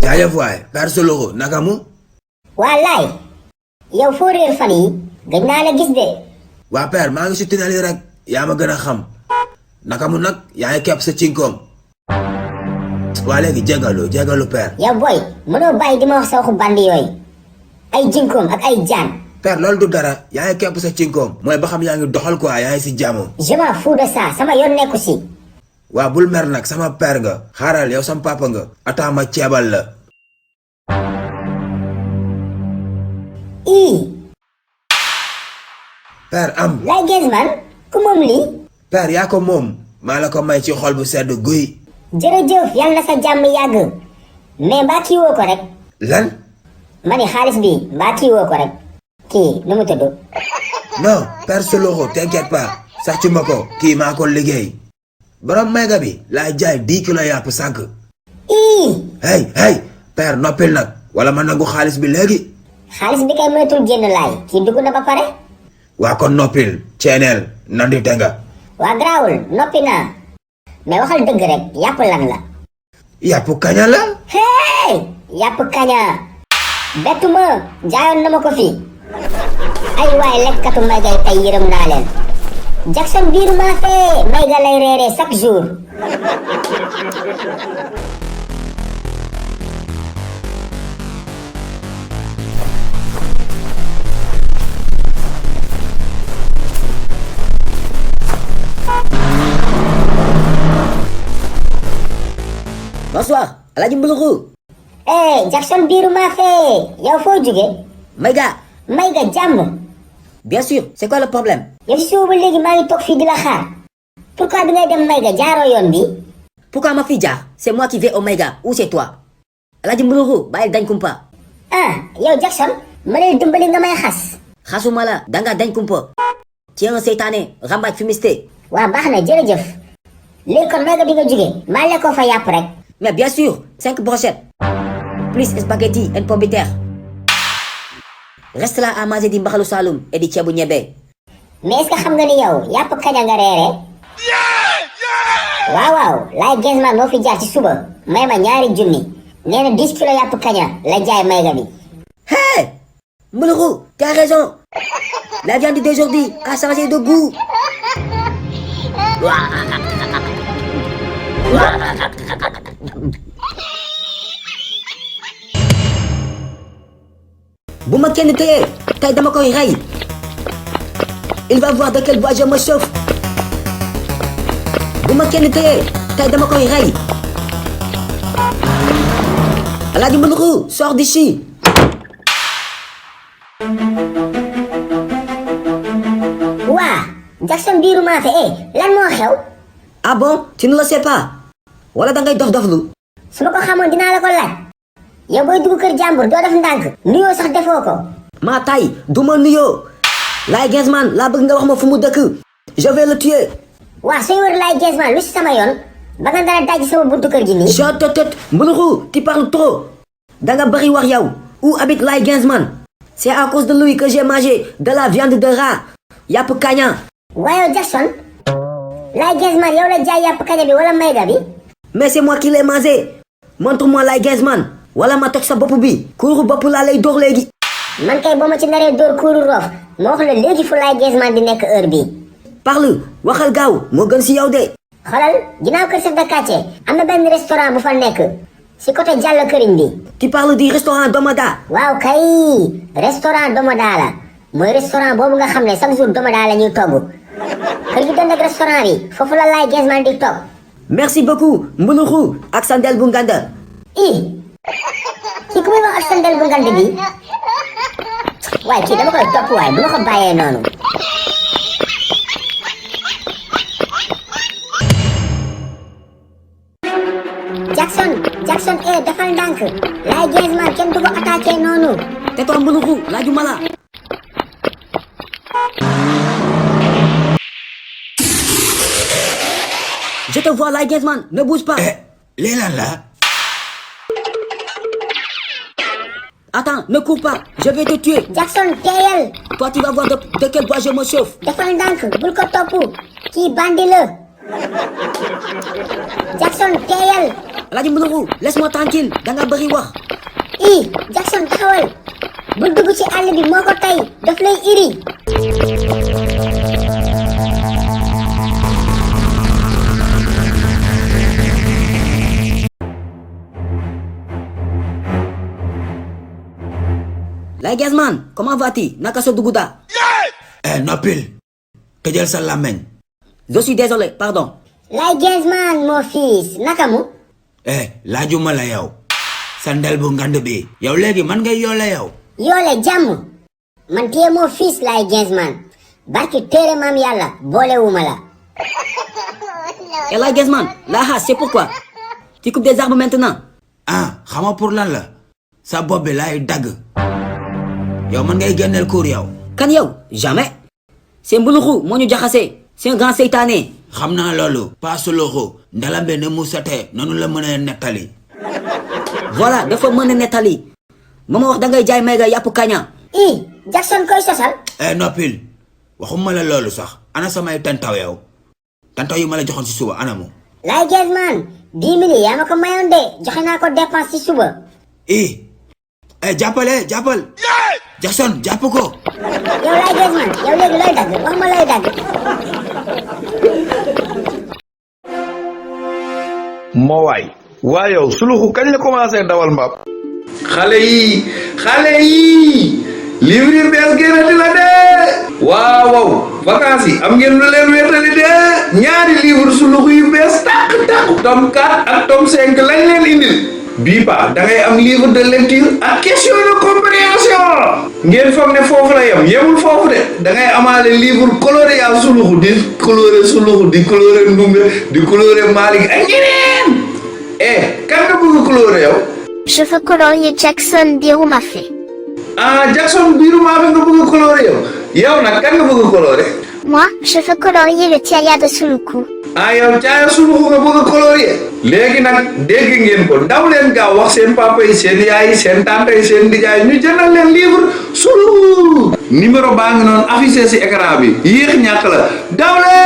jaajëf waay père Soloxo naka mu. waa laay yow foo réer fan yi gëj naa la gis de. waa père maa ngi si tunnel yi rek yaa ma gën a xam naka mu nag yaa ngi kepp sa cinkoom. waa léegi jégalu père. yow booy mënoo bàyyi di ma wax sa waxu bandi yooyu ay jinkoom ak ay jaan. père loolu du dara yaa ngi kepp sa cinkoom mooy ba xam yaa ngi doxal quoi yaa ngi si jàmm. je m'en fous de ça sama yoon nekku si. waa bul mer nag sama père nga xaaral yow sama papa nga attends ma ceebal la. père am. Laye Genzman ku moom lii. père yaa ko moom maa la ko may ci xol bu sedd guy. jërëjëf yal na sa jàmm yàgg mais mbaa kii woo ko rek. lan. ma ni xaalis bi mbaa kii woo ko rek kii nu mu tudd. non père Soloxo t'inquiète pas sàccu ma ko kii maa ko liggéey. borom mayga bi laay jaay 10 kilos yàpp sànq. hey père noppil nag wala ma nangu xaalis bi léegi. xaalis bi kay mënatul génn laay kii dugg na ba pare. waa kon noppil ceeneel nandi te nga. waa garaawul noppi naa mais waxal dëgg rek yàpp lan la. yàpp kaña la. hey yàpp kaña bettu ma jaayoon na ma ko fi. ay waay lekkatu maygay tey yërëm naa leen. Jackson biiru maa fee mayga lay reeree chaque jour. Bonsoir, Alhaji Mboulourou. Jackson biiru maa fee yow foo jóge. Mayga. Mayga jàmm. Bien sûr, c'est quoi le problème? yow si suba ba léegi maa ngi toog fii di la xaar. pourquoi bi ngay dem Mayga jaaroo yoon bi. Pourquoi ma fille jaar? C'est moi qui vais au Mayga ou c'est toi? Alhaji Mboulourou bàyyil dañ kumpa. yow Jackson ma lay dimbali nga may xas. xasuma la danga dañ kumpa. tu es un seytaane rambaaj fumiste. waa baax na jërëjëf. léegi kon Mayga bi nga jóge maa lekkoo fa yàpp rek. Mais bien sûr, 5 brochettes. Plus spaghetti et pommes de terre. Reste là à manger di mbaxalu Saloum et di ceebu ñebe. mais est-ce que xam nga ni yow yàpp kaña nga reere. waaw Laye Genzman moo fi jaar ci suba may ma ñaari junni nee na 10 kilos yàpp kaña la jaay Mayga bi. Hey Mboulourou, tu as raison. La viande d'aujourd'hui a changé de goût. bu ma kenn téye tey dama koy rey. Il va voir de quel bois je me chauffe. bu ma kenn téye tey dama koy rey. Alhaji Mboulourou, sors d'ici. waa Jackson biiru maa fi lan moo xew. Ah bon, tu ne le sais pas. wala dangay dof-doflu. su ma ko xamoon dinaa la ko laaj. yow booy dugg kër jàmbur doo def ndànk. nuyoo sax defoo ko. maa tay du ma nuyoo. Laye Genzman laa bëgg nga wax ma fu mu dëkk. je vais le tuer. waa sooy wër Laye Genzman lu si sama yoon ba nga dara daj sama buntu kër gi nii. Chut, Mboulourou, tu parles trop. danga bëri wax yow. Où habite Laye Genzman? C'est à cause de lui que j'ai mangé de la viande de rat. yàpp kaña. waaye Jackson. Laye Genzman yow la jaay yàpp kaña bi wala Mayga bi. mais c'est moi qui l'ai mangé. montre-moi Laye Genzman. wala ma toj sa bopp bi. kuuru bopp laa lay dóor léegi. man kay boo ma ci naree dóor kuuru roof ma wax la léegi fu Laye Genzman di nekk heure bi. parle waxal gaaw moo gën si yow de. xoolal ginnaaw kër chef de quartier am na benn restaurant bu fa nekk si côté Diallo Këriñ bi. tu parles du restaurant Domada. waaw kay restaurant Domada la mooy restaurant boobu nga xam ne chaque jour Domada la ñuy togg kër gi doon ak restaurant bi foofu la Laye Genzman di toog. merci beaucoup Mboulourou ak sandel bu nganda. kii ku muy wax ak sandel bu nganda bi waaye kii dama koy topp waaye bu ma ko bàyyee noonu. Jackson defal ndànk Laye Genzman kenn du ko attaqué noonu. tais-toi Mboulourou laajuma la. je te vois Laye Genzman ne bouge pas. lii lan la. attends ne cours pas je vais te tuer. Jackson teeyal. toi tu vas voir de quel bois je me chauffe. defal ndànk bul ko topp kii bandi la. Jackson teeyal. Alaaji Mbuluxu laisse-moi tranquille danga bëri wax. Jackson taxawal. bu dugg ci àll bi moo ko tey daf lay iri. Laye Gazman, comment vas-tu? Naka sa duguda? Noppil. Tëjal sa làmmeñ. Je suis désolé, pardon. Laye Gazman, mon fils, naka mu? laajuma la yow. sa ndel bu ngand bi. yow léegi man ngay yoole yow. yoole jàmm. man téye mon fils Laye Gazman. barki téere maam yàlla boolewuma la. Et Laye Gazman, la hache, c'est pourquoi? Tu coupes des arbres maintenant? Xama pour lan la. sa bopp bi laay dagg. yow man ngay génneel kuur yow. Kan yow? Jamais. C'est Mbuluxu moo ñu jaxase. C'est un grand seytaane. xam naa loolu. pas Suluxu. ndalambe ne mu setee noonu la mën a nettali. Voilà dafa mën a nettali. Mama wax dangay jaay may ga yàpp kaña. Jackson koy sosal. Noppil. waxuma la loolu sax. ana samay tantaw yow. tantaw yu ma la joxoon si suba anamu. Laye Gazman 10 000 yaa ma ko mayoon de joxe naa ko dépense si suba. jàppal. Jackson jàpp ko. yow Laye Gazman yow léegi looy dagg wax ma looy dagg. moo waay yow Suluxu kañ la commencé dawal mbaam. xale yi livre bees génnati la de waaw vacances yi am ngeen lu leen wéetali de ñaari livre Suluxu yu bees tàq tome 4 ak tome 5 lañ leen indil bii pa da ngay am livre de lecture ak question de compréhension ngeen foog ne foofu la yemul foofu de da ngay amaale livre coloré yaa Suluxu di coloré Suluxu di coloré Ndumbe di coloré Malick ak ñeneen kan nga bëgg coloré yow. Je veux colorier Jackson Birumafé. Jackson Birumafé nga bëgg coloré yow nag kan nga bëgg coloré. Moi, je veux colorier le Tiaya de Suluku. yow Tiaya Suluku nga bëgg coloré. léegi nag dégg ngeen ko daw leen gaaw wax seen papa yi seen yaay yi seen tante yi seen nijaay ñu jëndal leen livre Suluku. numéro baa ngi noonu affiché si écran bi yéex ñàkk la daw leen.